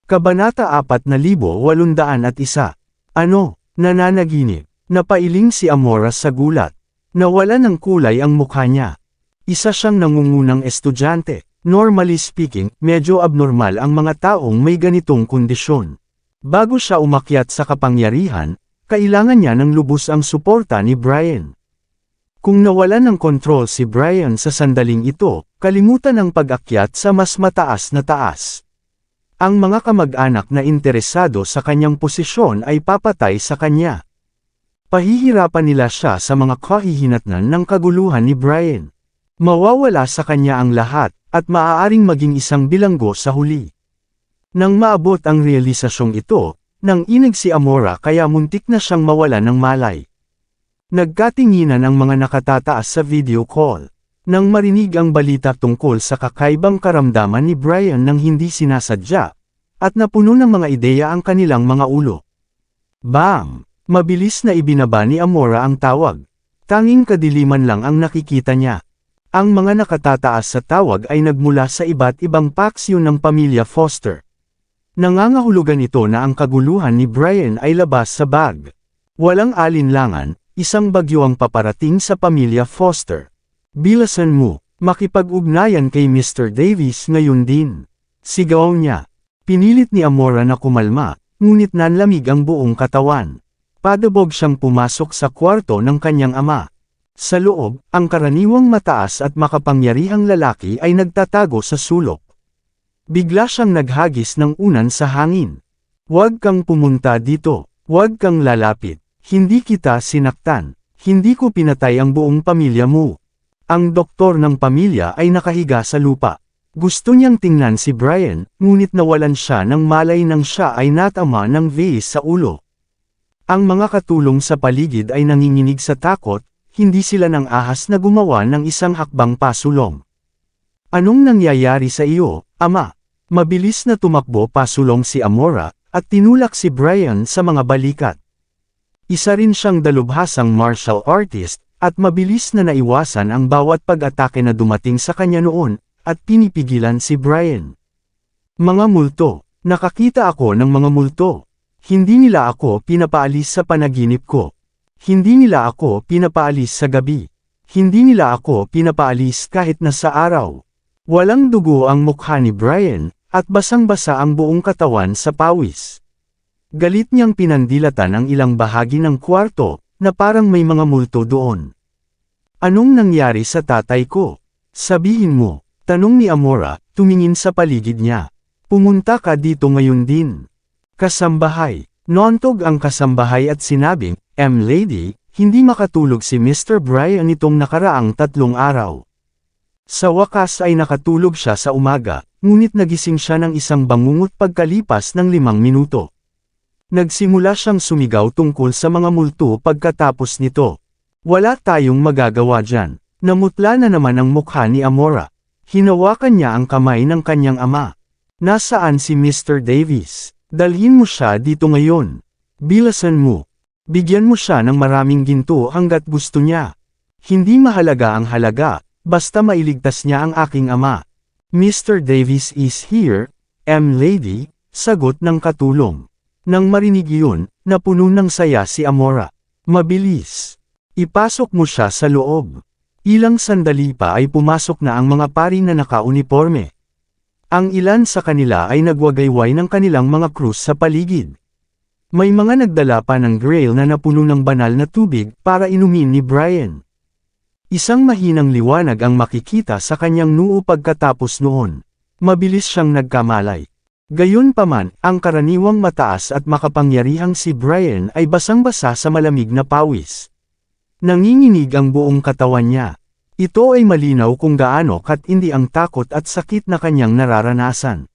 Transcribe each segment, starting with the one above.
Kabanata 4801. Ano, nananaginip? Napailing si Amora sa gulat. Nawala ng kulay ang mukha niya. Isa siyang nangungunang estudyante. Normally speaking, medyo abnormal ang mga taong may ganitong kondisyon. Bago siya umakyat sa kapangyarihan, kailangan niya ng lubos ang suporta ni Brian. Kung nawalan ng kontrol si Brian sa sandaling ito, kalimutan ang pag-akyat sa mas mataas na taas. Ang mga kamag-anak na interesado sa kanyang posisyon ay papatay sa kanya. Pahihirapan nila siya sa mga kahihinatnan ng kaguluhan ni Brian. Mawawala sa kanya ang lahat, at maaaring maging isang bilanggo sa huli. Nang maabot ang realisasyong ito, nang inig si Amora kaya muntik na siyang mawala ng malay. Nagkatinginan ang mga nakatataas sa video call. Nang marinig ang balita tungkol sa kakaibang karamdaman ni Brian nang hindi sinasadya, at napuno ng mga ideya ang kanilang mga ulo. Bam! Mabilis na ibinaba ni Amora ang tawag. Tanging kadiliman lang ang nakikita niya. Ang mga nakatataas sa tawag ay nagmula sa iba't ibang paksyo ng pamilya Foster. Nangangahulugan ito na ang kaguluhan ni Brian ay labas sa bag. Walang alinlangan, isang bagyo ang paparating sa pamilya Foster. Bilisan mo, makipag-ugnayan kay Mr. Davis ngayon din. Sigaw niya. Pinilit ni Amora na kumalma, ngunit nanlamig ang buong katawan. Padabog siyang pumasok sa kwarto ng kanyang ama. Sa loob, ang karaniwang mataas at makapangyarihang lalaki ay nagtatago sa sulok. Bigla siyang naghagis ng unan sa hangin. Huwag kang pumunta dito, huwag kang lalapit, hindi kita sinaktan, hindi ko pinatay ang buong pamilya mo. Ang doktor ng pamilya ay nakahiga sa lupa. Gusto niyang tingnan si Brian, ngunit nawalan siya ng malay nang siya ay natama ng vase sa ulo. Ang mga katulong sa paligid ay nanginginig sa takot, hindi sila nang ahas na gumawa ng isang hakbang pasulong. Anong nangyayari sa iyo, ama? Mabilis na tumakbo pasulong si Amora, at tinulak si Brian sa mga balikat. Isa rin siyang dalubhasang martial artist, at mabilis na naiwasan ang bawat pag-atake na dumating sa kanya noon, at pinipigilan si Brian. Mga multo, nakakita ako ng mga multo. Hindi nila ako pinapaalis sa panaginip ko. Hindi nila ako pinapaalis sa gabi. Hindi nila ako pinapaalis kahit na sa araw. Walang dugo ang mukha ni Brian, at basang-basa ang buong katawan sa pawis. Galit niyang pinandilatan ang ilang bahagi ng kwarto, na parang may mga multo doon. Anong nangyari sa tatay ko? Sabihin mo, tanong ni Amora, tumingin sa paligid niya. Pumunta ka dito ngayon din. Kasambahay, nontog ang kasambahay at sinabing, Lady, hindi makatulog si Mr. Brian nitong nakaraang 3 araw. Sa wakas ay nakatulog siya sa umaga, ngunit nagising siya ng isang bangungot pagkalipas ng 5 minuto. Nagsimula siyang sumigaw tungkol sa mga multo pagkatapos nito. Wala tayong magagawa dyan. Namutla na naman ang mukha ni Amora. Hinawakan niya ang kamay ng kanyang ama. Nasaan si Mr. Davis? Dalhin mo siya dito ngayon. Bilasan mo. Bigyan mo siya ng maraming ginto hanggat gusto niya. Hindi mahalaga ang halaga, basta mailigtas niya ang aking ama. Mr. Davis is here, Lady, sagot ng katulong. Nang marinig iyon, napuno ng saya si Amora. Mabilis. Ipasok mo siya sa loob. Ilang sandali pa ay pumasok na ang mga pari na naka-uniforme. Ang ilan sa kanila ay nagwagayway ng kanilang mga krus sa paligid. May mga nagdala pa ng grail na napuno ng banal na tubig para inumin ni Brian. Isang mahinang liwanag ang makikita sa kanyang noo pagkatapos noon. Mabilis siyang nagkamalay. Gayunpaman, ang karaniwang mataas at makapangyarihang si Brian ay basang-basa sa malamig na pawis. Nanginginig ang buong katawan niya. Ito ay malinaw kung gaano katindi ang takot at sakit na kanyang nararanasan.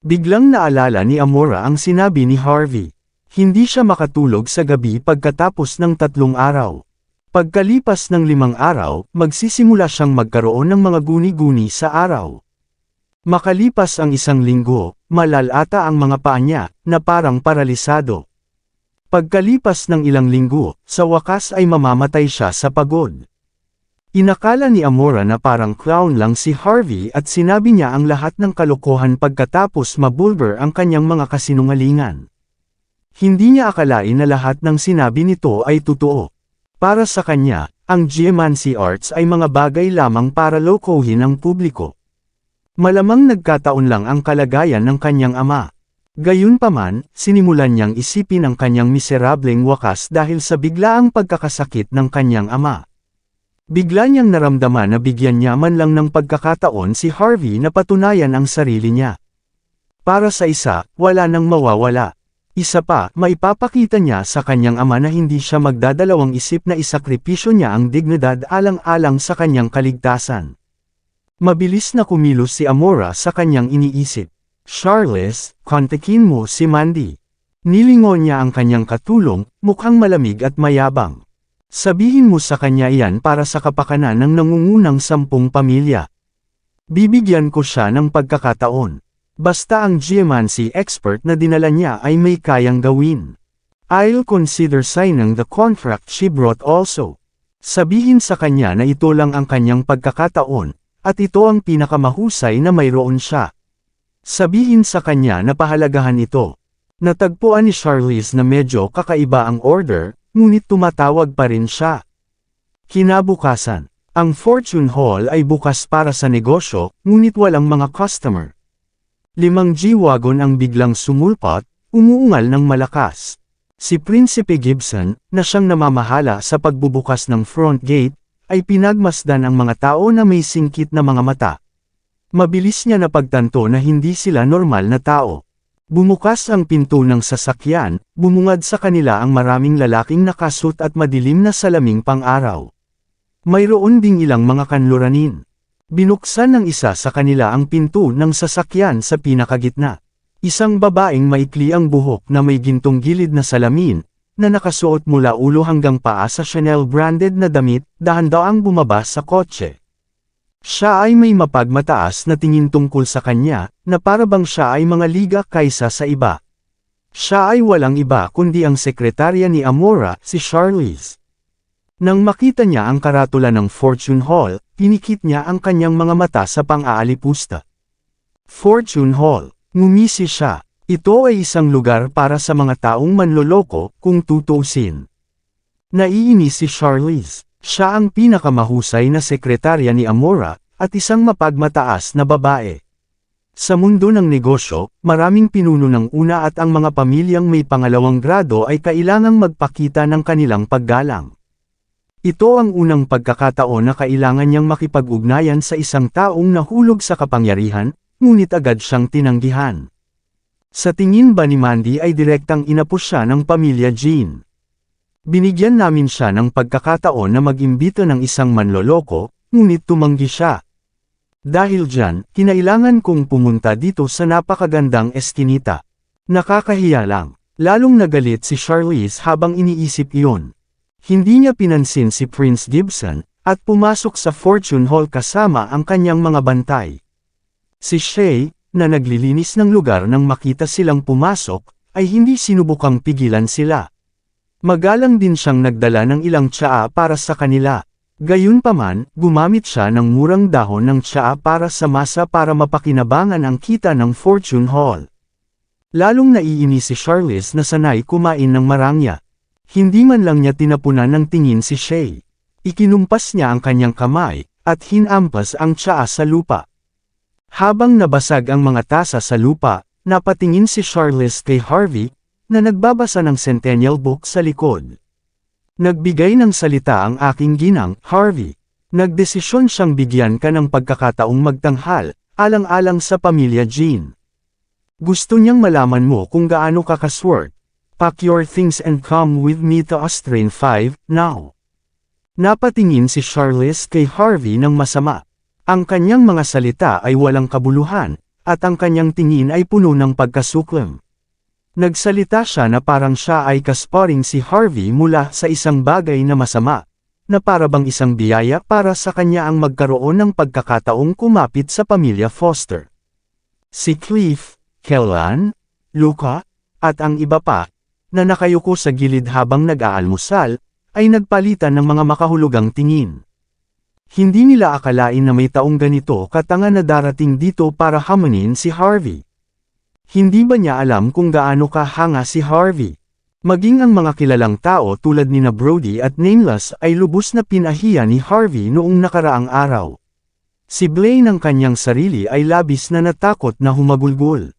Biglang naalala ni Amora ang sinabi ni Harvey. Hindi siya makatulog sa gabi pagkatapos ng 3 araw. Pagkalipas ng 5 araw, magsisimula siyang magkaroon ng mga guni-guni sa araw. Makalipas ang 1 linggo, malalata ang mga paa niya, na parang paralisado. Pagkalipas ng ilang linggo, sa wakas ay mamamatay siya sa pagod. Inakala ni Amora na parang clown lang si Harvey at sinabi niya ang lahat ng kalokohan pagkatapos mabulgar ang kanyang mga kasinungalingan. Hindi niya akalain na lahat ng sinabi nito ay totoo. Para sa kanya, ang geomancy arts ay mga bagay lamang para lokohin ang publiko. Malamang nagkataon lang ang kalagayan ng kanyang ama. Gayunpaman, sinimulan niyang isipin ang kanyang miserableng wakas dahil sa biglaang pagkakasakit ng kanyang ama. Bigla niyang naramdaman na bigyan niya man lang ng pagkakataon si Harvey na patunayan ang sarili niya. Para sa isa, wala nang mawawala. Isa pa, maipapakita niya sa kanyang ama na hindi siya magdadalawang isip na isakripisyo niya ang dignidad alang-alang sa kanyang kaligtasan. Mabilis na kumilos si Amora sa kanyang iniisip. Charles, kontakin mo si Mandy. Nilingon niya ang kanyang katulong, mukhang malamig at mayabang. Sabihin mo sa kanya iyan para sa kapakanan ng nangungunang 10 pamilya. Bibigyan ko siya ng pagkakataon. Basta ang geomancy expert na dinala niya ay may kayang gawin. I'll consider signing the contract she brought also. Sabihin sa kanya na ito lang ang kanyang pagkakataon, at ito ang pinakamahusay na mayroon siya. Sabihin sa kanya na pahalagahan ito. Natagpuan ni Charlize na medyo kakaiba ang order, ngunit tumatawag pa rin siya. Kinabukasan, ang Fortune Hall ay bukas para sa negosyo, ngunit walang mga customer. 5 G-Wagon ang biglang sumulpot, umuungal ng malakas. Si Prinsipe Gibson, na siyang namamahala sa pagbubukas ng front gate, ay pinagmasdan ang mga tao na may singkit na mga mata. Mabilis niya napagtanto na hindi sila normal na tao. Bumukas ang pinto ng sasakyan, bumungad sa kanila ang maraming lalaking nakasuot at madilim na salaming pang-araw. Mayroon ding ilang mga kanluranin. Binuksan ng isa sa kanila ang pinto ng sasakyan sa pinakagitna. Isang babaeng maikli ang buhok na may gintong gilid na salamin, na nakasuot mula ulo hanggang paa sa Chanel branded na damit, dahan-daang bumaba sa kotse. Siya ay may mapagmataas na tingin tungkol sa kanya, na parabang siya ay mga liga kaysa sa iba. Siya ay walang iba kundi ang sekretarya ni Amora, si Charlize. Nang makita niya ang karatula ng Fortune Hall, pinikit niya ang kanyang mga mata sa pang-aalipusta. Fortune Hall, ngumisi siya. Ito ay isang lugar para sa mga taong manloloko, kung tutuusin. Naiinis si Charlize. Siya ang pinakamahusay na sekretarya ni Amora, at isang mapagmataas na babae. Sa mundo ng negosyo, maraming pinuno ng una at ang mga pamilyang may pangalawang grado ay kailangang magpakita ng kanilang paggalang. Ito ang unang pagkakataon na kailangan niyang makipag-ugnayan sa isang taong nahulog sa kapangyarihan, ngunit agad siyang tinanggihan. Sa tingin ba ni Mandy ay direktang inapos siya ng pamilya Jean? Binigyan namin siya ng pagkakataon na mag-imbita ng isang manloloko, ngunit tumanggi siya. Dahil dyan, kinailangan kong pumunta dito sa napakagandang eskinita. Nakakahiya lang. Lalong nagalit si Charlize habang iniisip iyon. Hindi niya pinansin si Prince Gibson, at pumasok sa Fortune Hall kasama ang kanyang mga bantay. Si Shay, na naglilinis ng lugar nang makita silang pumasok, ay hindi sinubukang pigilan sila. Magalang din siyang nagdala ng ilang tsaa para sa kanila. Gayunpaman, gumamit siya ng murang dahon ng tsaa para sa masa para mapakinabangan ang kita ng Fortune Hall. Lalong naiinis si Charlize na sanay kumain ng marangya. Hindi man lang niya tinapunan ng tingin si Shay. Ikinumpas niya ang kanyang kamay, at hinampas ang tsaa sa lupa. Habang nabasag ang mga tasa sa lupa, napatingin si Charlize kay Harvey, na nagbabasa ng Centennial Book sa likod. Nagbigay ng salita ang aking ginang, Harvey. Nagdesisyon siyang bigyan ka ng pagkakataong magtanghal, alang-alang sa pamilya Jean. Gusto niyang malaman mo kung gaano ka kaswert. Pack your things and come with me to Austrain 5, now. Napatingin si Charlize kay Harvey ng masama. Ang kanyang mga salita ay walang kabuluhan, at ang kanyang tingin ay puno ng pagkasuklam. Nagsalita siya na parang siya ay kasparing si Harvey mula sa isang bagay na masama, na parabang isang biyaya para sa kanya ang magkaroon ng pagkakataong kumapit sa pamilya Foster. Si Cliff, Kellan, Luca, at ang iba pa, na nakayuko sa gilid habang nag-aalmusal, ay nagpalitan ng mga makahulugang tingin. Hindi nila akalain na may taong ganito katanga na darating dito para hamunin si Harvey. Hindi ba niya alam kung gaano kahanga si Harvey? Maging ang mga kilalang tao tulad nina Brody at Nameless ay lubos na pinahiya ni Harvey noong nakaraang araw. Si Blaine ng kanyang sarili ay labis na natakot na humagulgol.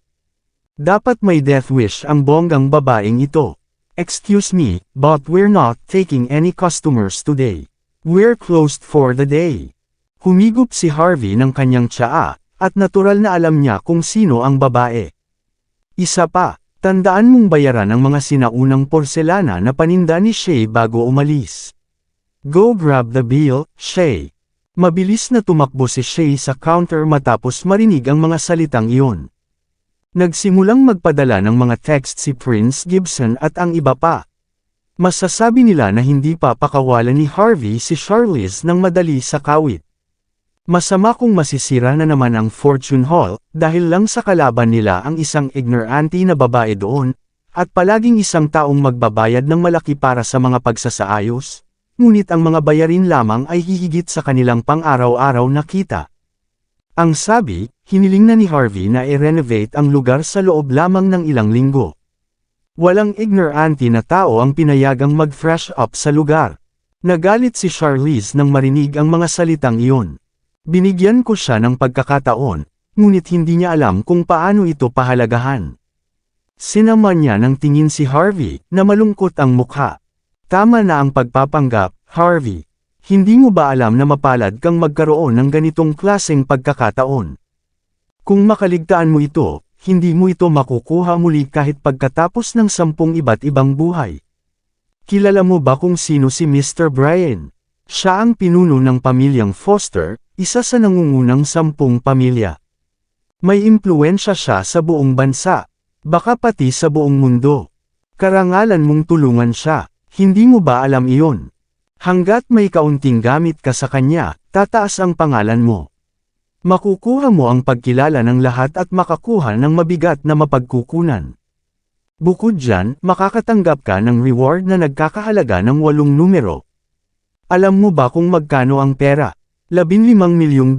Dapat may death wish ang bonggang babaeng ito. Excuse me, but we're not taking any customers today. We're closed for the day. Humigop si Harvey ng kanyang tsaa, at natural na alam niya kung sino ang babae. Isa pa, tandaan mong bayaran ang mga sinaunang porselana na paninda ni Shay bago umalis. Go grab the bill, Shay. Mabilis na tumakbo si Shay sa counter matapos marinig ang mga salitang iyon. Nagsimulang magpadala ng mga text si Prince Gibson at ang iba pa. Masasabi nila na hindi pa pakawalan ni Harvey si Charlize ng madali sa kawit. Masama kung masisira na naman ang Fortune Hall dahil lang sa kalaban nila ang isang ignorante na babae doon, at palaging isang taong magbabayad ng malaki para sa mga pagsasaayos, ngunit ang mga bayarin lamang ay hihigit sa kanilang pang-araw-araw na kita. Ang sabi, hiniling na ni Harvey na i-renovate ang lugar sa loob lamang ng ilang linggo. Walang ignorante na tao ang pinayagang mag-fresh up sa lugar. Nagalit si Charlize nang marinig ang mga salitang iyon. Binigyan ko siya ng pagkakataon, ngunit hindi niya alam kung paano ito pahalagahan. Sinama niya ng tingin si Harvey, na malungkot ang mukha. Tama na ang pagpapanggap, Harvey. Hindi mo ba alam na mapalad kang magkaroon ng ganitong klaseng pagkakataon? Kung makaligtaan mo ito, hindi mo ito makukuha muli kahit pagkatapos ng 10 iba't ibang buhay. Kilala mo ba kung sino si Mr. Brian? Siya ang pinuno ng pamilyang Foster, isa sa nangungunang 10 pamilya. May impluwensya siya sa buong bansa, baka pati sa buong mundo. Karangalan mong tulungan siya, hindi mo ba alam iyon? Hanggat may kaunting gamit ka sa kanya, tataas ang pangalan mo. Makukuha mo ang pagkilala ng lahat at makakuha ng mabigat na mapagkukunan. Bukod dyan, makakatanggap ka ng reward na nagkakahalaga ng 8 numero. Alam mo ba kung magkano ang pera? $15 milyong.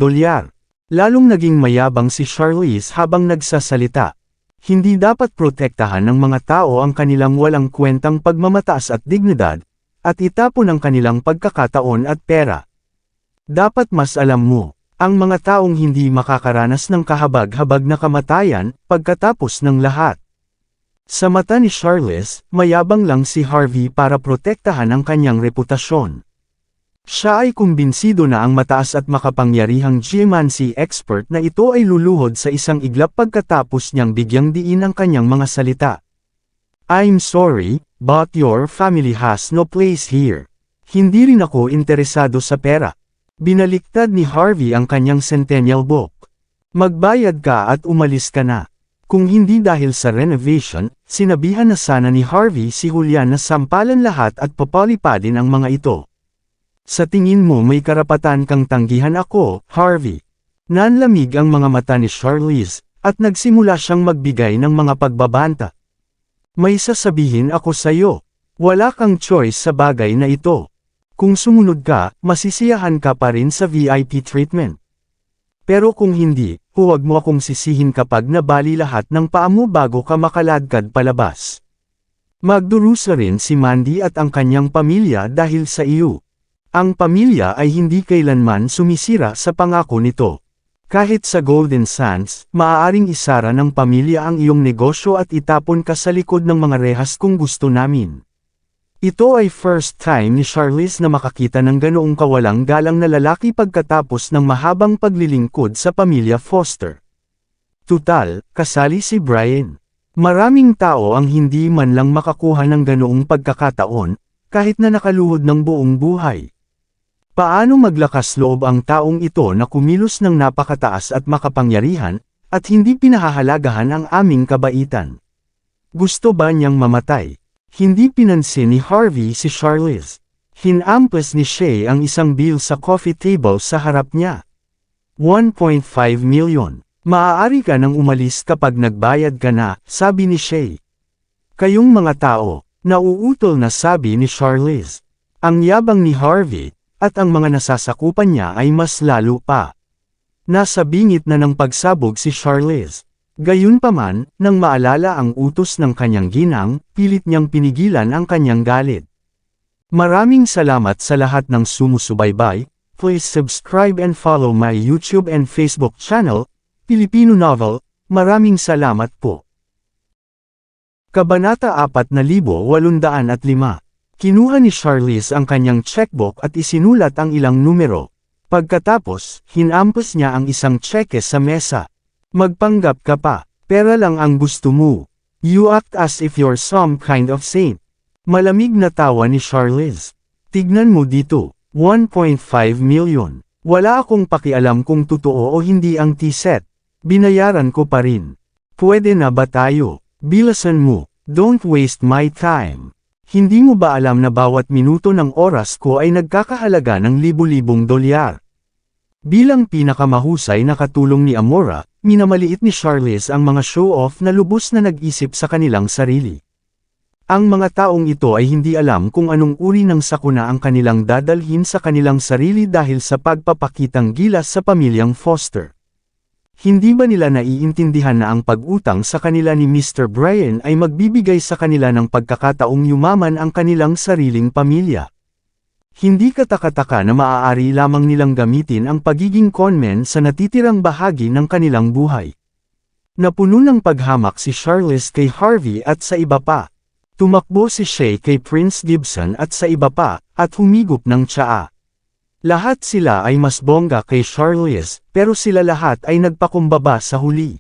Lalong naging mayabang si Charlize habang nagsasalita. Hindi dapat protektahan ng mga tao ang kanilang walang kwentang pagmamataas at dignidad, at itapon ang kanilang pagkakataon at pera. Dapat mas alam mo, ang mga taong hindi makakaranas ng kahabag-habag na kamatayan, pagkatapos ng lahat. Sa mata ni Charlize, mayabang lang si Harvey para protektahan ang kanyang reputasyon. Siya ay kumbinsido na ang mataas at makapangyarihang geomancy expert na ito ay luluhod sa isang iglap pagkatapos niyang bigyang diin ang kanyang mga salita. I'm sorry, but your family has no place here. Hindi rin ako interesado sa pera. Binaliktad ni Harvey ang kanyang centennial book. Magbayad ka at umalis ka na. Kung hindi dahil sa renovation, sinabihan na sana ni Harvey si Julian na sampalan lahat at papalipadin ang mga ito. Sa tingin mo may karapatan kang tanggihan ako, Harvey. Nanlamig ang mga mata ni Charlize, at nagsimula siyang magbigay ng mga pagbabanta. May sasabihin ako sa'yo. Wala kang choice sa bagay na ito. Kung sumunod ka, masisiyahan ka pa rin sa VIP treatment. Pero kung hindi, huwag mo akong sisihin kapag nabali lahat ng paa mo bago ka makaladkad palabas. Magdurusa rin si Mandy at ang kanyang pamilya dahil sa iyo. Ang pamilya ay hindi kailanman sumisira sa pangako nito. Kahit sa Golden Sands, maaaring isara ng pamilya ang iyong negosyo at itapon ka sa likod ng mga rehas kung gusto namin. Ito ay first time ni Charlize na makakita ng ganoong kawalang galang na lalaki pagkatapos ng mahabang paglilingkod sa pamilya Foster. Tutal, kasali si Brian. Maraming tao ang hindi man lang makakuha ng ganoong pagkakataon, kahit na nakaluhod ng buong buhay. Paano maglakas loob ang taong ito na kumilos ng napakataas at makapangyarihan, at hindi pinahahalagahan ang aming kabaitan? Gusto ba niyang mamatay? Hindi pinansin ni Harvey si Charlize. Hinampes ni Shay ang isang bill sa coffee table sa harap niya. 1.5 million. Maaari ka nang umalis kapag nagbayad ka na, sabi ni Shay. Kayong mga tao, nauutol na sabi ni Charlize. Ang yabang ni Harvey, at ang mga nasasakupan niya ay mas lalo pa. Nasa bingit na ng pagsabog si Charlize. Gayunpaman, nang maalala ang utos ng kanyang ginang, pilit niyang pinigilan ang kanyang galit. Maraming salamat sa lahat ng sumusubaybay. Please subscribe and follow my YouTube and Facebook channel, Filipino Novel. Maraming salamat po. Kabanata 4805. Kinuha ni Charlize ang kanyang checkbook at isinulat ang ilang numero. Pagkatapos, hinampas niya ang isang tseke sa mesa. Magpanggap ka pa, pera lang ang gusto mo. You act as if you're some kind of saint. Malamig na tawa ni Charlize. Tignan mo dito, 1.5 million. Wala akong pakialam kung totoo o hindi ang T-set. Binayaran ko pa rin. Pwede na ba tayo? Bilasan mo, don't waste my time. Hindi mo ba alam na bawat minuto ng oras ko ay nagkakahalaga ng libu-libong dolyar? Bilang pinakamahusay na katulong ni Amora, minamaliit ni Charlize ang mga show-off na lubos na nag-isip sa kanilang sarili. Ang mga taong ito ay hindi alam kung anong uri ng sakuna ang kanilang dadalhin sa kanilang sarili dahil sa pagpapakitang gilas sa pamilyang Foster. Hindi ba nila naiintindihan na ang pag-utang sa kanila ni Mr. Brian ay magbibigay sa kanila ng pagkakataong yumaman ang kanilang sariling pamilya? Hindi katakataka na maaari lamang nilang gamitin ang pagiging conman sa natitirang bahagi ng kanilang buhay. Napuno ng paghamak si Charlize kay Harvey at sa iba pa. Tumakbo si Shay kay Prince Gibson at sa iba pa, at humigop ng tsaa. Lahat sila ay mas bongga kay Charlize, pero sila lahat ay nagpakumbaba sa huli.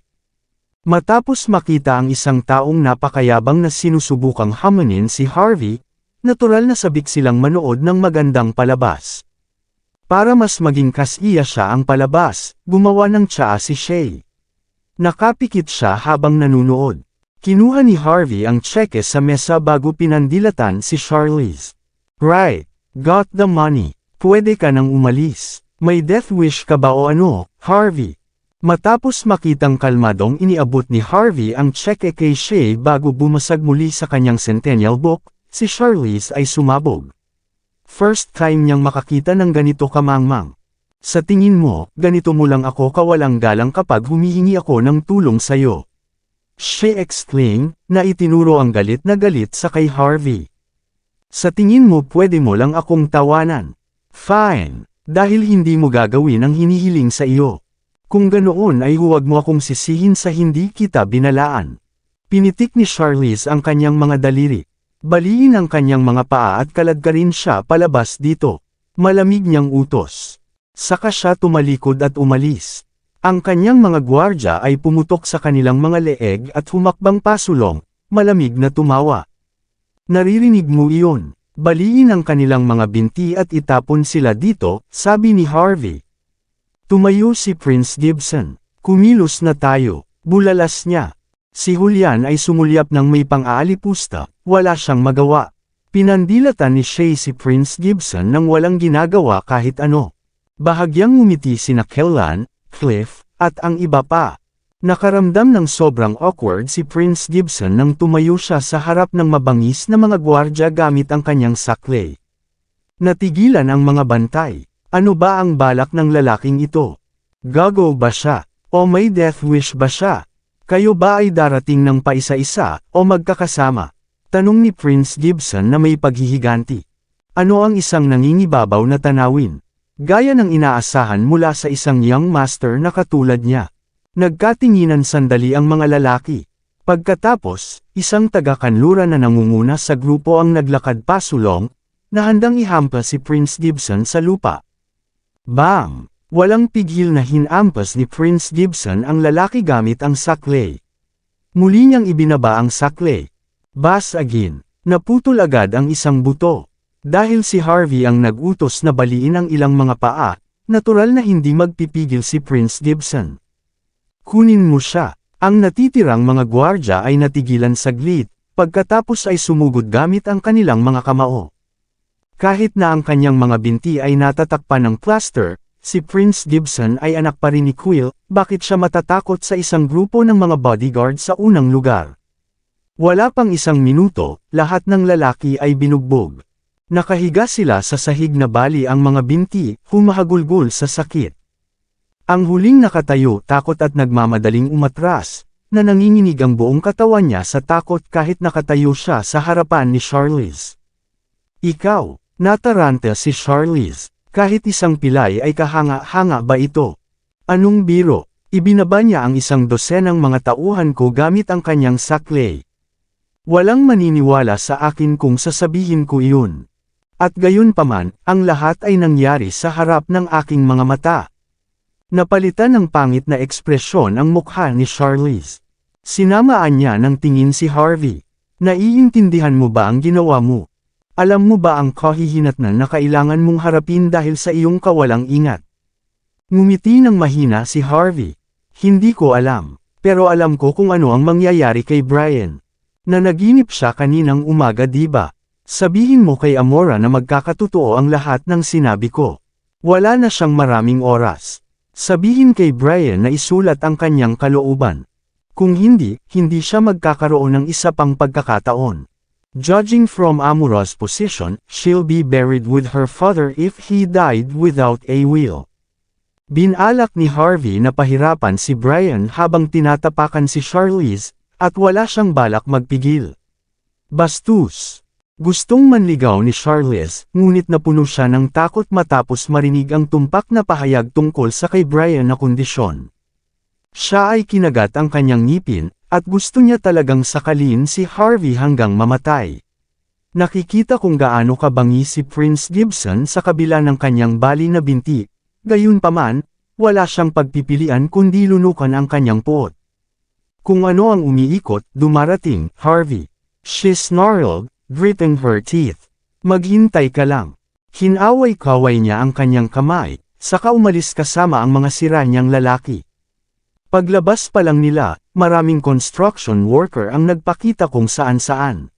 Matapos makita ang isang taong napakayabang na sinusubukang hamunin si Harvey, natural na sabik silang manood ng magandang palabas. Para mas maging kasiya siya ang palabas, gumawa ng tsaa si Shay. Nakapikit siya habang nanunood. Kinuha ni Harvey ang tseke sa mesa bago pinandilatan si Charlize. Right, got the money. Pwede ka nang umalis. May death wish ka ba o ano, Harvey? Matapos makitang kalmadong iniabot ni Harvey ang tseke kay Shay bago bumasag muli sa kanyang centennial book, si Charlize ay sumabog. First time niyang makakita ng ganito kamangmang. Sa tingin mo, ganito mo lang ako kawalang galang kapag humihingi ako ng tulong sayo. Shay exclaimed, na itinuro ang galit na galit sa kay Harvey. Sa tingin mo pwede mo lang akong tawanan. Fine, dahil hindi mo gagawin ang hinihiling sa iyo. Kung ganoon ay huwag mo akong sisihin sa hindi kita binalaan. Pinitik ni Charlize ang kanyang mga daliri. Baliin ang kanyang mga paa at kaladkarin siya palabas dito. Malamig niyang utos. Saka siya tumalikod at umalis. Ang kanyang mga gwardya ay pumutok sa kanilang mga leeg at humakbang pasulong, malamig na tumawa. Naririnig mo iyon. Baliin ang kanilang mga binti at itapon sila dito, sabi ni Harvey. Tumayo si Prince Gibson. Kumilos na tayo. Bulalas niya. Si Julian ay sumulyap ng may pang-aalipusta, wala siyang magawa. Pinandilatan ni Shay si Prince Gibson nang walang ginagawa kahit ano. Bahagyang ngumiti sina Kellan, Cliff, at ang iba pa. Nakaramdam ng sobrang awkward si Prince Gibson nang tumayo siya sa harap ng mabangis na mga gwardya gamit ang kanyang saklay. Natigilan ang mga bantay. Ano ba ang balak ng lalaking ito? Gago ba siya? O may death wish ba siya? Kayo ba ay darating ng paisa-isa, o magkakasama? Tanong ni Prince Gibson na may paghihiganti. Ano ang isang nangingibabaw na tanawin? Gaya ng inaasahan mula sa isang young master na katulad niya. Nagkatinginan sandali ang mga lalaki. Pagkatapos, isang taga-kanluran na nangunguna sa grupo ang naglakad pasulong, na handang ihampas si Prince Gibson sa lupa. Bam! Walang pigil na hinampas ni Prince Gibson ang lalaki gamit ang saklay. Muli niyang ibinaba ang saklay. Bas again. Naputol agad ang isang buto. Dahil si Harvey ang nag-utos na baliin ang ilang mga paa, natural na hindi magpipigil si Prince Gibson. Kunin mo siya. Ang natitirang mga gwardya ay natigilan saglit, pagkatapos ay sumugod gamit ang kanilang mga kamao. Kahit na ang kanyang mga binti ay natatakpan ng plaster, si Prince Gibson ay anak pa rin ni Quill, bakit siya matatakot sa isang grupo ng mga bodyguard sa unang lugar? Wala pang isang minuto, lahat ng lalaki ay binugbog. Nakahiga sila sa sahig na bali ang mga binti, humahagulgol sa sakit. Ang huling nakatayo takot at nagmamadaling umatras, na nanginginig ang buong katawan niya sa takot kahit nakatayo siya sa harapan ni Charlize. Ikaw, nataranta si Charlize, kahit isang pilay ay kahanga-hanga ba ito? Anong biro? Ibinaba niya ang 12 mga tauhan ko gamit ang kanyang saklay. Walang maniniwala sa akin kung sasabihin ko iyon. At gayon paman, ang lahat ay nangyari sa harap ng aking mga mata. Napalitan ng pangit na ekspresyon ang mukha ni Charlize. Sinamaan niya ng tingin si Harvey. Naiintindihan mo ba ang ginawa mo? Alam mo ba ang kahihinatnan na kailangan mong harapin dahil sa iyong kawalang ingat? Ngumiti ng mahina si Harvey. Hindi ko alam, pero alam ko kung ano ang mangyayari kay Brian. Nanaginip siya kaninang umaga, diba? Sabihin mo kay Amora na magkakatotoo ang lahat ng sinabi ko. Wala na siyang maraming oras. Sabihin kay Brian na isulat ang kanyang kalooban. Kung hindi, hindi siya magkakaroon ng isa pang pagkakataon. Judging from Amora's position, she'll be buried with her father if he died without a will. Binalak ni Harvey na pahirapan si Brian habang tinatapakan si Charlize, at wala siyang balak magpigil. Bastos. Gustong manligaw ni Charlize, ngunit napuno siya ng takot matapos marinig ang tumpak na pahayag tungkol sa kay Brian na kondisyon. Siya ay kinagat ang kanyang ngipin, at gusto niya talagang sakalin si Harvey hanggang mamatay. Nakikita kung gaano kabangi si Prince Gibson sa kabila ng kanyang bali na binti. Gayunpaman, wala siyang pagpipilian kundi lunukan ang kanyang puot. Kung ano ang umiikot, dumarating, Harvey. She snarled, gritting her teeth. Maghintay ka lang. Hinaway-kaway niya ang kanyang kamay, saka umalis kasama ang mga sira niyang lalaki. Paglabas pa lang nila, maraming construction worker ang nagpakita kung saan-saan.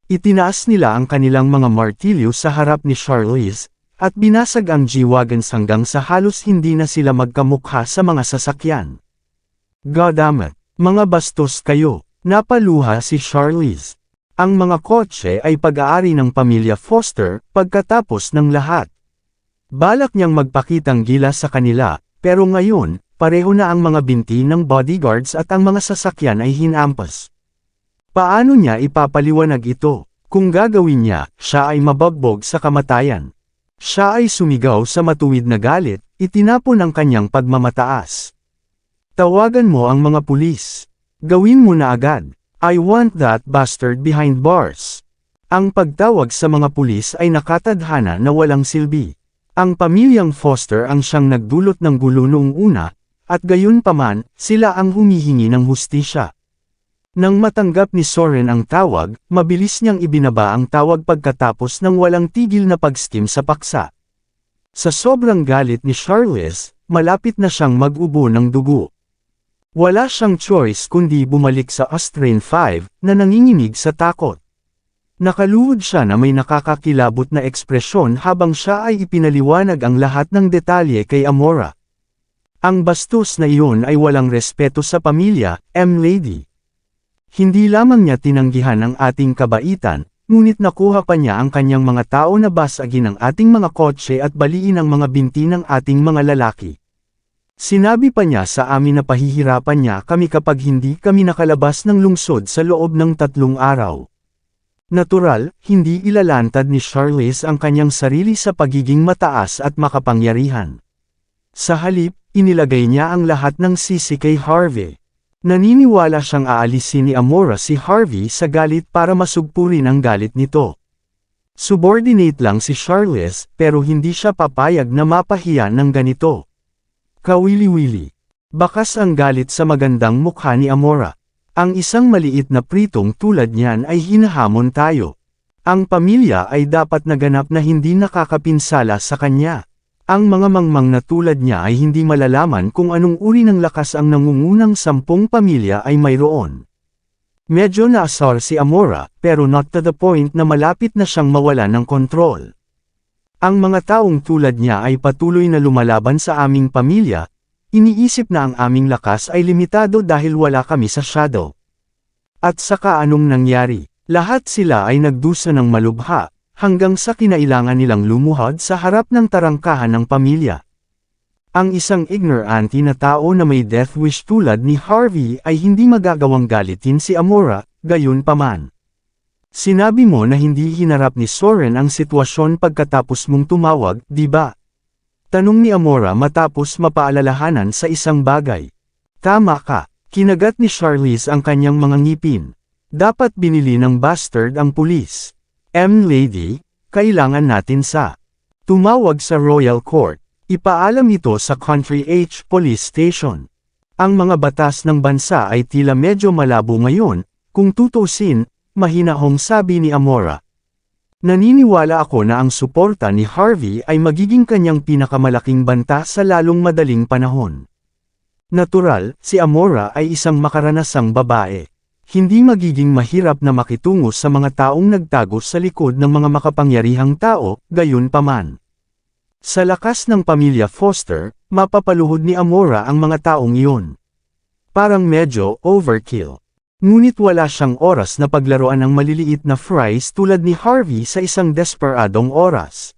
Itinaas nila ang kanilang mga martilyo sa harap ni Charlize, at binasag ang G-Wagons hanggang sa halos hindi na sila magkamukha sa mga sasakyan. Goddammit, mga bastos kayo, napaluha si Charlize. Ang mga kotse ay pag-aari ng pamilya Foster, pagkatapos ng lahat. Balak niyang magpakitang gila sa kanila, pero ngayon, pareho na ang mga binti ng bodyguards at ang mga sasakyan ay hinampas. Paano niya ipapaliwanag ito? Kung gagawin niya, siya ay mabagbog sa kamatayan. Siya ay sumigaw sa matuwid na galit, itinapon ang kanyang pagmamataas. Tawagan mo ang mga pulis. Gawin mo na agad. I want that bastard behind bars. Ang pagtawag sa mga pulis ay nakatadhana na walang silbi. Ang pamilyang Foster ang siyang nagdulot ng gulo noong una, at gayon paman, sila ang humihingi ng hustisya. Nang matanggap ni Soren ang tawag, mabilis niyang ibinaba ang tawag pagkatapos ng walang tigil na pagskim sa paksa. Sa sobrang galit ni Charlize, malapit na siyang mag-ubo ng dugo. Wala siyang choice kundi bumalik sa Austrian 5, na nanginginig sa takot. Nakaluhod siya na may nakakakilabot na ekspresyon habang siya ay ipinaliwanag ang lahat ng detalye kay Amora. Ang bastos na iyon ay walang respeto sa pamilya, M-Lady. Hindi lamang niya tinanggihan ang ating kabaitan, ngunit nakuha pa niya ang kanyang mga tao na basagin ang ating mga kotse at baliin ang mga binti ng ating mga lalaki. Sinabi pa niya sa amin na pahihirapan niya kami kapag hindi kami nakalabas ng lungsod sa loob ng 3 araw. Natural, hindi ilalantad ni Charlize ang kanyang sarili sa pagiging mataas at makapangyarihan. Sa halip, inilagay niya ang lahat ng sisi kay Harvey. Naniniwala siyang aalisin ni Amora si Harvey sa galit para masugpurin ang galit nito. Subordinate lang si Charlize, pero hindi siya papayag na mapahiya ng ganito. Kawili-wili. Bakas ang galit sa magandang mukha ni Amora. Ang isang maliit na pritong tulad niyan ay hinahamon tayo. Ang pamilya ay dapat naganap na hindi nakakapinsala sa kanya. Ang mga mangmang na tulad niya ay hindi malalaman kung anong uri ng lakas ang nangungunang 10 pamilya ay mayroon. Medyo naasar si Amora, pero not to the point na malapit na siyang mawala ng kontrol. Ang mga taong tulad niya ay patuloy na lumalaban sa aming pamilya, iniisip na ang aming lakas ay limitado dahil wala kami sa shadow. At saka anong nangyari? Lahat sila ay nagdusa ng malubha, hanggang sa kinailangan nilang lumuhod sa harap ng tarangkahan ng pamilya. Ang isang ignorante na tao na may death wish tulad ni Harvey ay hindi magagawang galitin si Amora, gayunpaman. Sinabi mo na hindi hinarap ni Soren ang sitwasyon pagkatapos mong tumawag, di ba? Tanong ni Amora matapos mapaalalahanan sa isang bagay. Tama ka, kinagat ni Charlize ang kanyang mga ngipin. Dapat binili ng bastard ang pulis. Lady, kailangan natin sa tumawag sa Royal Court. Ipaalam ito sa Country H Police Station. Ang mga batas ng bansa ay tila medyo malabo ngayon, kung tutusin, mahinahong sabi ni Amora. Naniniwala ako na ang suporta ni Harvey ay magiging kanyang pinakamalaking banta sa lalong madaling panahon. Natural, si Amora ay isang makaranasang babae. Hindi magiging mahirap na makitungo sa mga taong nagtago sa likod ng mga makapangyarihang tao, gayunpaman. Sa lakas ng pamilya Foster, mapapaluhod ni Amora ang mga taong iyon. Parang medyo overkill. Ngunit wala siyang oras na paglaruan ng maliliit na fries tulad ni Harvey sa isang desperadong oras.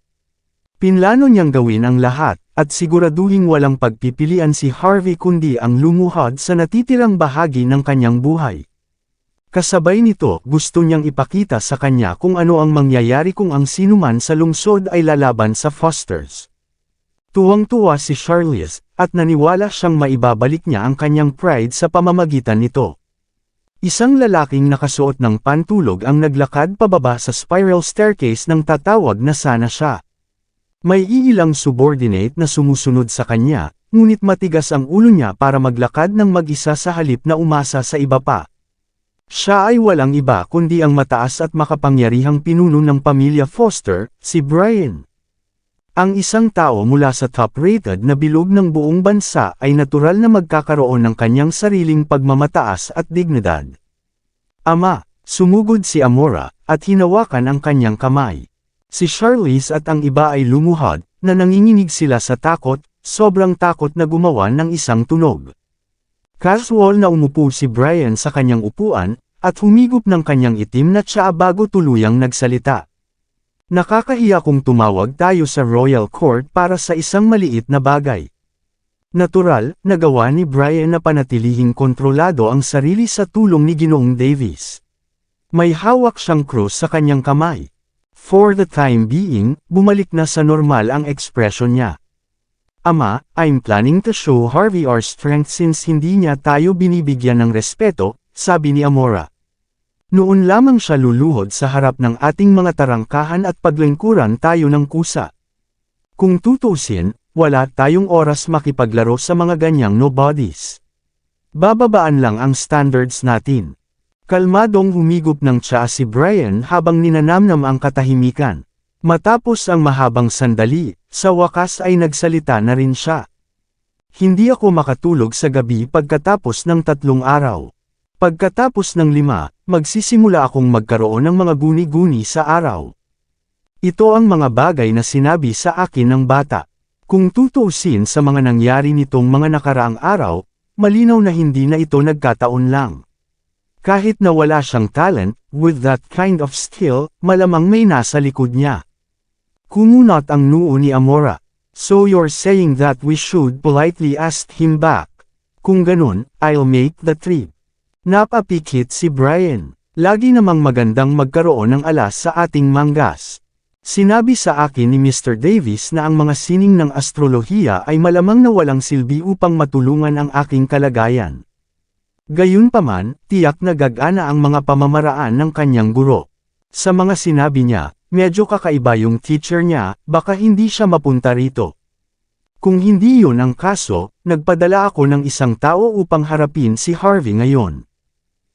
Pinlano niyang gawin ang lahat, at siguraduhing walang pagpipilian si Harvey kundi ang lumuhod sa natitirang bahagi ng kanyang buhay. Kasabay nito, gusto niyang ipakita sa kanya kung ano ang mangyayari kung ang sinuman sa lungsod ay lalaban sa Fosters. Tuwang-tuwa si Charlize, at naniwala siyang maibabalik niya ang kanyang pride sa pamamagitan nito. Isang lalaking nakasuot ng pantulog ang naglakad pababa sa spiral staircase nang tatawag na sana siya. May iilang subordinate na sumusunod sa kanya, ngunit matigas ang ulo niya para maglakad ng mag-isa sa halip na umasa sa iba pa. Siya ay walang iba kundi ang mataas at makapangyarihang pinuno ng pamilya Foster, si Brian. Ang isang tao mula sa top-rated na bilog ng buong bansa ay natural na magkakaroon ng kanyang sariling pagmamataas at dignidad. Ama, sumugod si Amora, at hinawakan ang kanyang kamay. Si Charlize at ang iba ay lumuhod, na nanginginig sila sa takot, sobrang takot na gumawa ng isang tunog. Casual na umupo si Brian sa kanyang upuan, at humigop ng kanyang itim na tsaa bago tuluyang nagsalita. Nakakahiya kung tumawag tayo sa Royal Court para sa isang maliit na bagay. Natural, nagawa ni Brian na panatilihing kontrolado ang sarili sa tulong ni Ginoong Davis. May hawak siyang krus sa kanyang kamay. For the time being, bumalik na sa normal ang ekspresyon niya. Ama, I'm planning to show Harvey our strength since hindi niya tayo binibigyan ng respeto, sabi ni Amora. Noon lamang siya luluhod sa harap ng ating mga tarangkahan at paglingkuran tayo ng kusa. Kung tutusin, wala tayong oras makipaglaro sa mga ganyang nobodies. Bababaan lang ang standards natin. Kalmadong humigop ng tsaa si Brian habang ninanamnam ang katahimikan. Matapos ang mahabang sandali, sa wakas ay nagsalita na rin siya. Hindi ako makatulog sa gabi pagkatapos ng 3 araw. Pagkatapos ng 5, magsisimula akong magkaroon ng mga guni-guni sa araw. Ito ang mga bagay na sinabi sa akin ng bata. Kung tutuusin sa mga nangyari nitong mga nakaraang araw, malinaw na hindi na ito nagkataon lang. Kahit na wala siyang talent, with that kind of skill, malamang may nasa likod niya. Kumunot ang noo ni Amora. So you're saying that we should politely ask him back? Kung ganun, I'll make the trip. Napapikit si Brian. Lagi namang magandang magkaroon ng alas sa ating manggas. Sinabi sa akin ni Mr. Davis na ang mga sining ng astrolohiya ay malamang na walang silbi upang matulungan ang aking kalagayan. Gayunpaman, tiyak na gagana ang mga pamamaraan ng kanyang guro. Sa mga sinabi niya, medyo kakaiba yung teacher niya, baka hindi siya mapunta rito. Kung hindi yun ang kaso, nagpadala ako ng isang tao upang harapin si Harvey ngayon.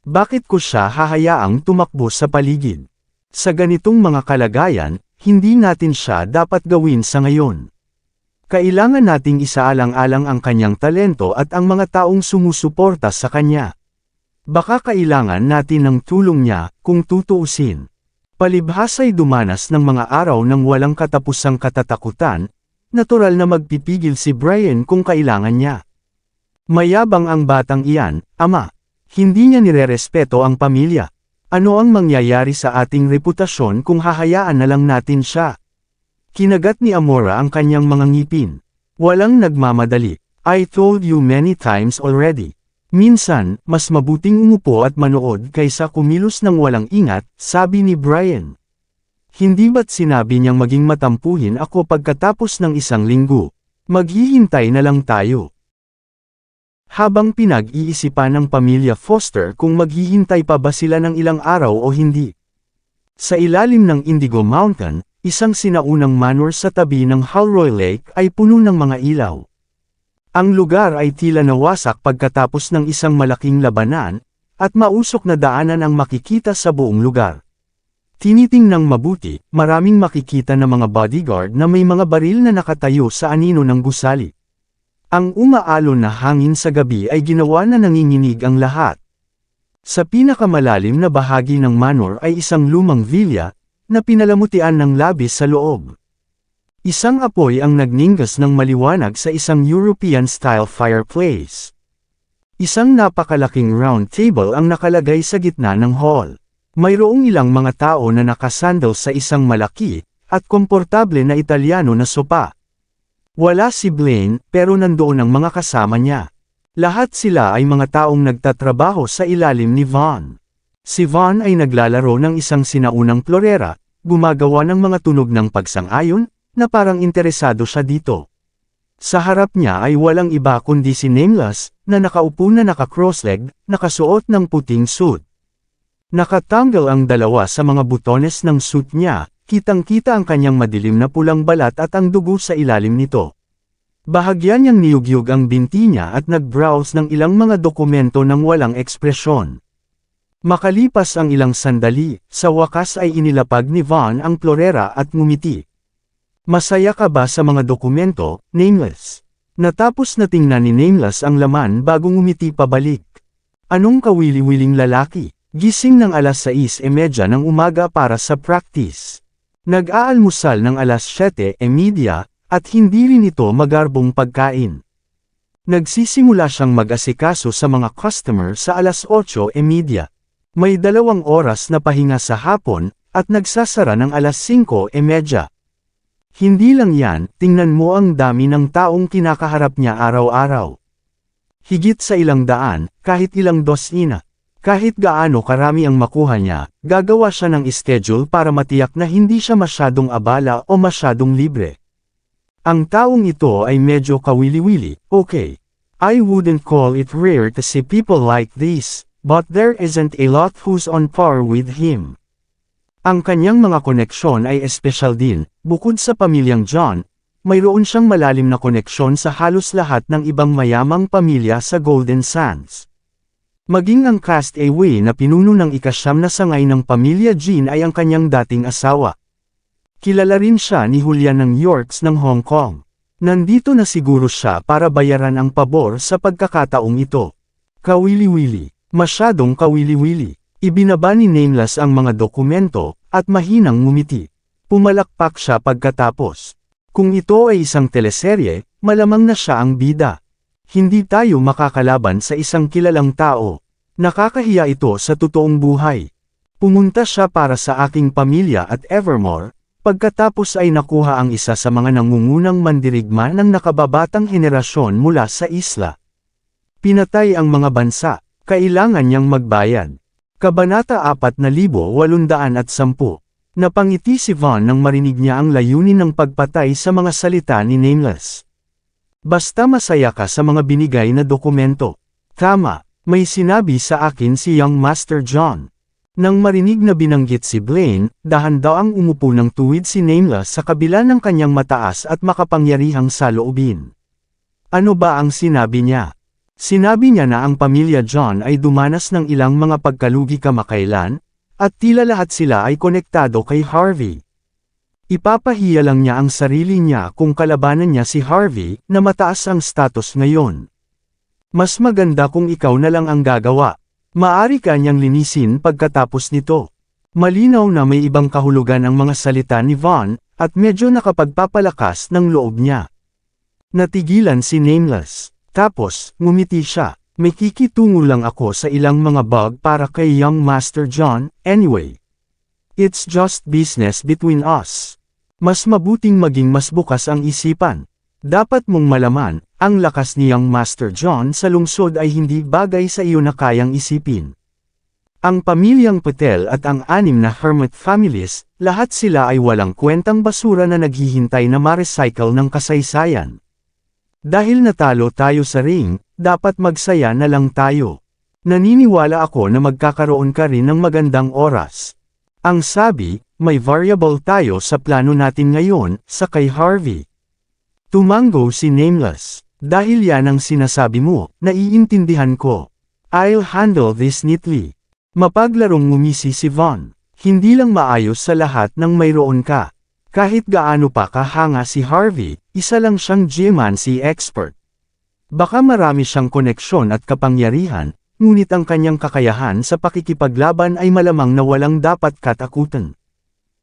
Bakit ko siya hahayaang tumakbo sa paligid? Sa ganitong mga kalagayan, hindi natin siya dapat gawin sa ngayon. Kailangan nating isaalang-alang ang kanyang talento at ang mga taong sumusuporta sa kanya. Baka kailangan natin ng tulong niya, kung tutuusin. Palibhasa'y dumanas ng mga araw ng walang katapusang katatakutan, natural na magpipigil si Brian kung kailangan niya. Mayabang ang batang iyan, ama. Hindi niya nirerespeto ang pamilya. Ano ang mangyayari sa ating reputasyon kung hahayaan na lang natin siya? Kinagat ni Amora ang kanyang mga ngipin. Walang nagmamadali. I told you many times already. Minsan, mas mabuting umupo at manood kaysa kumilos ng walang ingat, sabi ni Brian. Hindi ba't sinabi niyang maging matampuhin ako pagkatapos ng 1 linggo? Maghihintay na lang tayo. Habang pinag-iisipan ng pamilya Foster kung maghihintay pa ba sila ng ilang araw o hindi. Sa ilalim ng Indigo Mountain, isang sinaunang manor sa tabi ng Halroy Lake ay puno ng mga ilaw. Ang lugar ay tila nawasak pagkatapos ng isang malaking labanan, at mausok na daanan ang makikita sa buong lugar. Tinitingnang mabuti, maraming makikita na mga bodyguard na may mga baril na nakatayo sa anino ng gusali. Ang umaalon na hangin sa gabi ay ginawa na nanginginig ang lahat. Sa pinakamalalim na bahagi ng manor ay isang lumang villa, na pinalamutian ng labis sa loob. Isang apoy ang nagningas ng maliwanag sa isang European-style fireplace. Isang napakalaking round table ang nakalagay sa gitna ng hall. Mayroong ilang mga tao na nakasandal sa isang malaki, at komportable na Italyano na sopa. Wala si Blaine, pero nandoon ang mga kasama niya. Lahat sila ay mga taong nagtatrabaho sa ilalim ni Vaughn. Si Vaughn ay naglalaro ng isang sinaunang plorera, gumagawa ng mga tunog ng pagsang-ayon, na parang interesado siya dito. Sa harap niya ay walang iba kundi si Nameless, na nakaupo na naka-cross-legged, nakasuot ng puting suit. Nakatanggal ang dalawa sa mga butones ng suit niya, kitang-kita ang kanyang madilim na pulang balat at ang dugo sa ilalim nito. Bahagya niyang niyugyug ang binti niya at nag-browse ng ilang mga dokumento ng walang ekspresyon. Makalipas ang ilang sandali, sa wakas ay inilapag ni Vaughn ang plorera at ngumiti. Masaya ka ba sa mga dokumento, Nameless? Natapos na tingnan ni Nameless ang laman bago ngumiti pabalik. Anong kawili-wiling lalaki? Gising ng alas 6:30 ng umaga para sa practice. Nag-aalmusal ng alas 7:30, at hindi rin ito magarbong pagkain. Nagsisimula siyang mag-asikaso sa mga customer sa alas 8:30. May 2 oras na pahinga sa hapon, at nagsasara ng alas 5:30. Hindi lang yan, tingnan mo ang dami ng taong kinakaharap niya araw-araw. Higit sa 100, kahit ilang dosina. Kahit gaano karami ang makuha niya, gagawa siya ng schedule para matiyak na hindi siya masyadong abala o masyadong libre. Ang taong ito ay medyo kawili-wili, okay. I wouldn't call it rare to see people like this, but there isn't a lot who's on par with him. Ang kanyang mga koneksyon ay espesyal din, bukod sa pamilyang John, mayroon siyang malalim na koneksyon sa halos lahat ng ibang mayamang pamilya sa Golden Sands. Maging ang castaway na pinuno ng ika-9 na sangay ng pamilya Jean ay ang kanyang dating asawa. Kilala rin siya ni Julian ng Yorks ng Hong Kong. Nandito na siguro siya para bayaran ang pabor sa pagkakataong ito. Kawili-wili, masyadong kawili-wili. Ibinaba ni Nameless ang mga dokumento, at mahinang ngumiti. Pumalakpak siya pagkatapos. Kung ito ay isang teleserye, malamang na siya ang bida. Hindi tayo makakalaban sa isang kilalang tao. Nakakahiya ito sa totoong buhay. Pumunta siya para sa aking pamilya at Evermore, pagkatapos ay nakuha ang isa sa mga nangungunang mandirigma ng nakababatang henerasyon mula sa isla. Pinatay ang mga bansa, kailangan niyang magbayad. Kabanata 4810. Napangiti si Vaughn nang marinig niya ang layunin ng pagpatay sa mga salita ni Nameless. Basta masaya ka sa mga binigay na dokumento. Tama, may sinabi sa akin si Young Master John. Nang marinig na binanggit si Blaine, dahan daw ang umupo ng tuwid si Nameless sa kabila ng kanyang mataas at makapangyarihang saloobin. Ano ba ang sinabi niya? Sinabi niya na ang pamilya John ay dumanas ng ilang mga pagkalugi kamakailan, at tila lahat sila ay konektado kay Harvey. Ipapahiya lang niya ang sarili niya kung kalabanan niya si Harvey, na mataas ang status ngayon. Mas maganda kung ikaw na lang ang gagawa. Maari ka niyang linisin pagkatapos nito. Malinaw na may ibang kahulugan ang mga salita ni Vaughn, at medyo nakapagpapalakas ng loob niya. Natigilan si Nameless. Tapos, ngumiti siya. May kikitungo lang ako sa ilang mga bug para kay young Master John, anyway. It's just business between us. Mas mabuting maging mas bukas ang isipan. Dapat mong malaman, ang lakas ni young Master John sa lungsod ay hindi bagay sa iyo na kayang isipin. Ang pamilyang Patel at ang 6 na hermit families, lahat sila ay walang kwentang basura na naghihintay na ma-recycle ng kasaysayan. Dahil natalo tayo sa ring, dapat magsaya na lang tayo. Naniniwala ako na magkakaroon ka rin ng magandang oras. Ang sabi, may variable tayo sa plano natin ngayon, sa kay Harvey. Tumango si Nameless. Dahil yan ang sinasabi mo, naiintindihan ko. I'll handle this neatly. Mapaglarong ngumisi si Von. Hindi lang maayos sa lahat ng mayroon ka. Kahit gaano pa kahanga si Harvey, isa lang siyang geomancy expert. Baka marami siyang koneksyon at kapangyarihan, ngunit ang kanyang kakayahan sa pakikipaglaban ay malamang na walang dapat katakutan.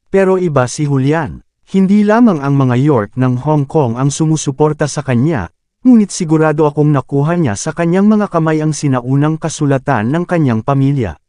Pero iba si Julian. Hindi lamang ang mga York ng Hong Kong ang sumusuporta sa kanya, ngunit sigurado akong nakuha niya sa kanyang mga kamay ang sinaunang kasulatan ng kanyang pamilya.